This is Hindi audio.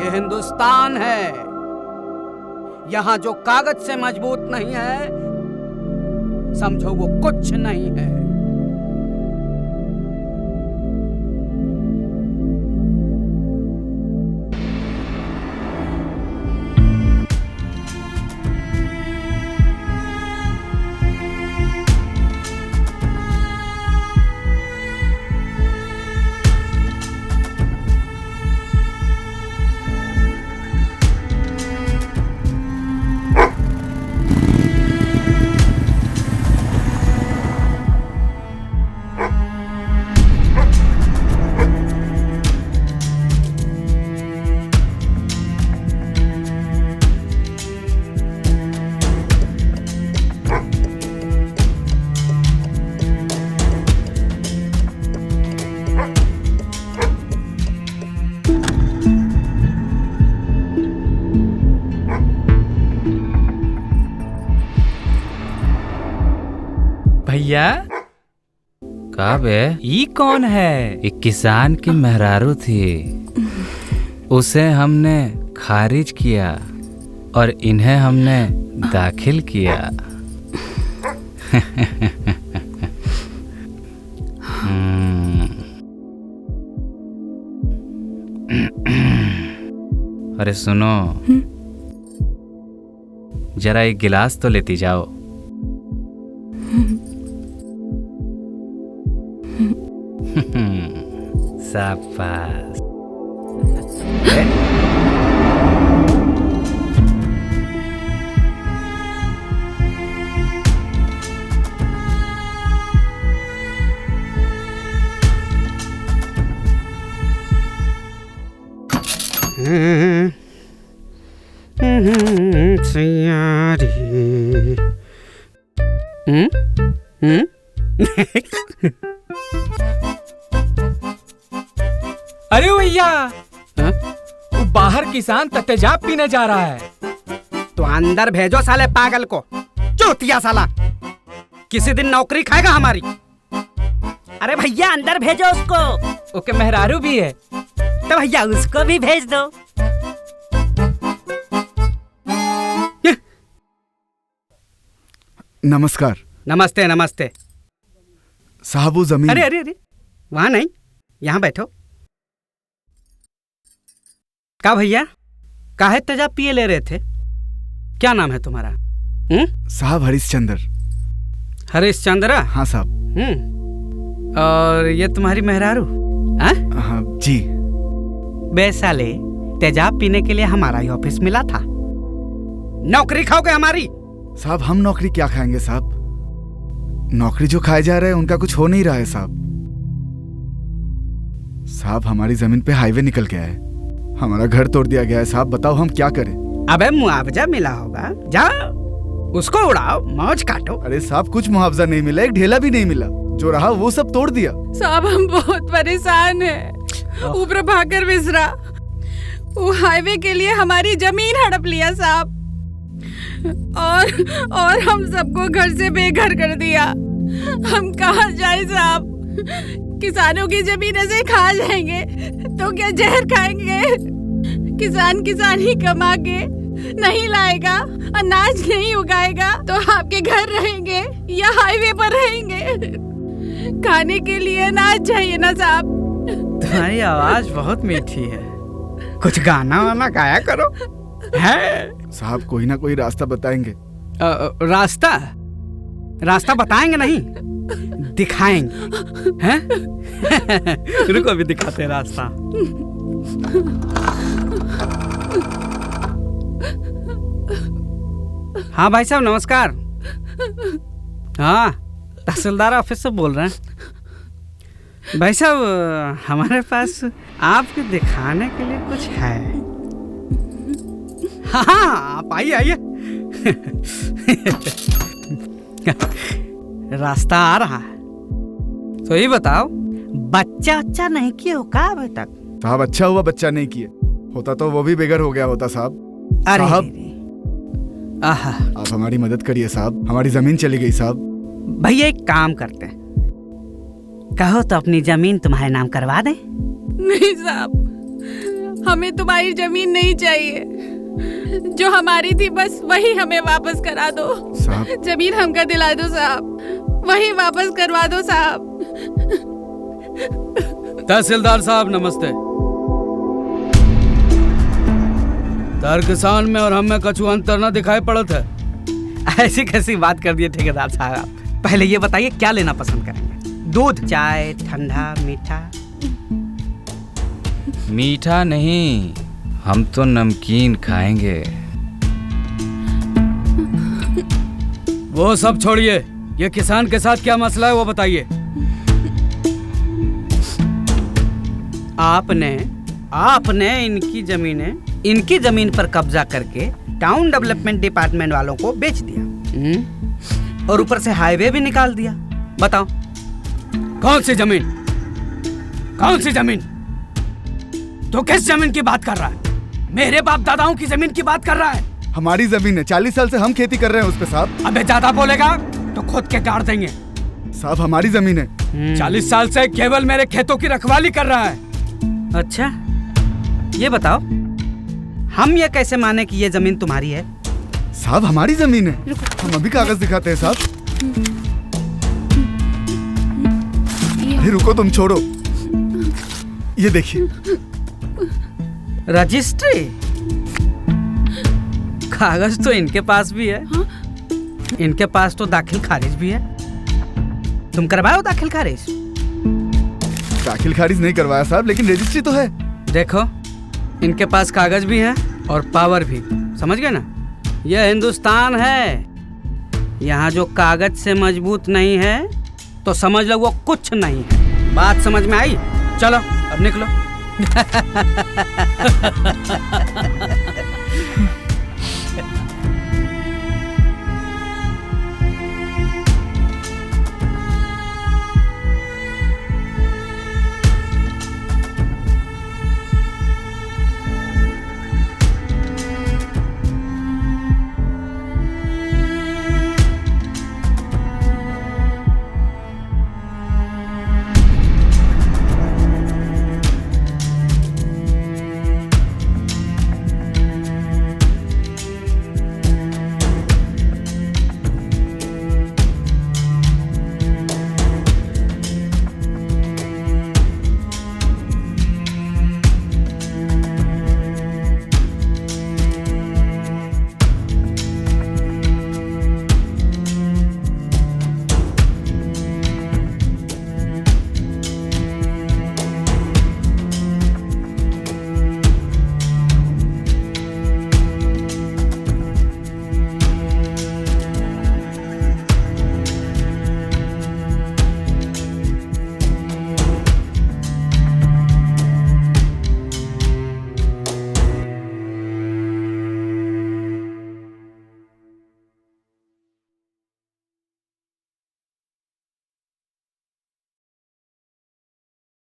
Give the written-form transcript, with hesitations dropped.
ये हिंदुस्तान है। यहाँ जो कागज से मजबूत नहीं है, समझो वो कुछ नहीं है। भैया का बे? ये कौन है? एक किसान की मेहरारू थी, उसे हमने खारिज किया और इन्हें हमने दाखिल किया। अरे सुनो, जरा एक गिलास तो लेती जाओ। शाबाश। अरे भैया, वो बाहर किसान तेजाब पीने जा रहा है। तो अंदर भेजो साले पागल को, चूतिया साला, किसी दिन नौकरी खाएगा हमारी। अरे भैया अंदर भेजो उसको। ओके, मेहरारू भी है तो भैया उसको भी भेज दो। नमस्कार। नमस्ते नमस्ते साहब वो जमीन। अरे अरे अरे, वहाँ नहीं, यहाँ बैठो। का भैया, काहे तेजाब पिए ले रहे थे? क्या नाम है तुम्हारा? साहब हरिश्चंद्र। हरिश्चंद्र? हाँ साहब। और ये तुम्हारी मेहरारू? हाँ जी। बे साले, तेजाब पीने के लिए हमारा ही ऑफिस मिला था, नौकरी खाओगे हमारी? साहब हम नौकरी क्या खाएंगे साहब, नौकरी जो खाए जा रहे हैं उनका कुछ हो नहीं रहा है साहब। साहब हमारी जमीन पे हाईवे निकल गया है, हमारा घर तोड़ दिया गया है साहब, बताओ हम क्या करें? अबे मुआवजा मिला होगा, जाओ उसको उड़ाओ, मौज काटो। अरे साहब कुछ मुआवजा नहीं मिला, एक ढेला भी नहीं मिला, जो रहा वो सब तोड़ दिया। साहब हम बहुत परेशान हैं। ऊपर भाकर मिश्रा वो हाईवे के लिए हमारी जमीन हड़प लिया साहब, और हम सबको घर से बेघर कर दिया। हम कहाँ जाए साहब? किसानों की जमीन ऐसे खा जाएंगे तो क्या जहर खाएंगे? किसान ही कमा के नहीं लाएगा, अनाज नहीं उगाएगा तो आपके घर रहेंगे या हाईवे पर रहेंगे? खाने के लिए अनाज चाहिए ना साहब। तुम्हारी आवाज बहुत मीठी है, कुछ गाना वाना गाया करो। है साहब कोई ना कोई रास्ता बताएंगे। रास्ता बताएंगे नहीं, दिखाएंगे हैं? रुको अभी दिखाते हैं रास्ता। हाँ भाई साहब नमस्कार। हाँ तहसीलदार ऑफिस से बोल रहे हैं। भाई साहब हमारे पास आपके दिखाने के लिए कुछ है। हाँ आप आइए आइए। रास्ता आ रहा है, तो ये बताओ बच्चा नहीं किए हो का अभी तक? साहब अच्छा हुआ बच्चा नहीं किए, होता तो वो भी बेघर हो गया होता साहब। अरे साहब आहा, आप हमारी मदद करिए साहब, हमारी जमीन चली गई साहब। भैया एक काम करते हैं, कहो तो अपनी जमीन तुम्हारे नाम करवा दें। नहीं साहब, हमें तुम्हारी जमीन नहीं चाहिए, जो हमारी थी बस वही हमें वापस करा दो। साहब जमीन हमका दिला दो साहब, वही वापस करवा दो साहब। तहसीलदार साहब नमस्ते। तार किसान में और हम में कछु अंतर न दिखाई पड़त है। ऐसी कैसी बात कर दिए ठेकेदार साहब। पहले ये बताइए क्या लेना पसंद करेंगे? दूध, चाय, ठंडा, मीठा? मीठा नहीं, हम तो नमकीन खाएंगे। वो सब छोड़िए, ये किसान के साथ क्या मसला है वो बताइए। आपने इनकी जमीन पर कब्जा करके टाउन डेवलपमेंट डिपार्टमेंट वालों को बेच दिया और ऊपर से हाईवे भी निकाल दिया। बताओ कौन सी जमीन? कौन सी जमीन? तो किस जमीन की बात कर रहा है? मेरे बाप दादाओं की जमीन की बात कर रहा है। हमारी जमीन है, 40 साल से हम खेती कर रहे हैं उस पे साहब। अबे ज्यादा बोलेगा तो खुद के गाड़ देंगे। साहब हमारी जमीन है। 40 साल से केवल मेरे खेतों की रखवाली कर रहा है। अच्छा, ये बताओ हम ये कैसे माने कि ये जमीन तुम्हारी है? साहब हमारी जमीन है, हम अभी कागज दिखाते हैं साहब। अरे रुको, तुम छोड़ो, ये देखिए। रजिस्ट्री? कागज तो इनके पास भी है। इनके पास तो दाखिल खारिज भी है। तुम करवाओ दाखिल खारिज? दाखिल खारिज नहीं करवाया साहब, लेकिन रजिस्ट्री तो है। देखो, इनके पास कागज भी है और पावर भी, समझ गए ना? यह हिंदुस्तान है। यहाँ जो कागज से मजबूत नहीं है तो समझ लो वो कुछ नहीं है। बात समझ में आई? चलो अब निकलो।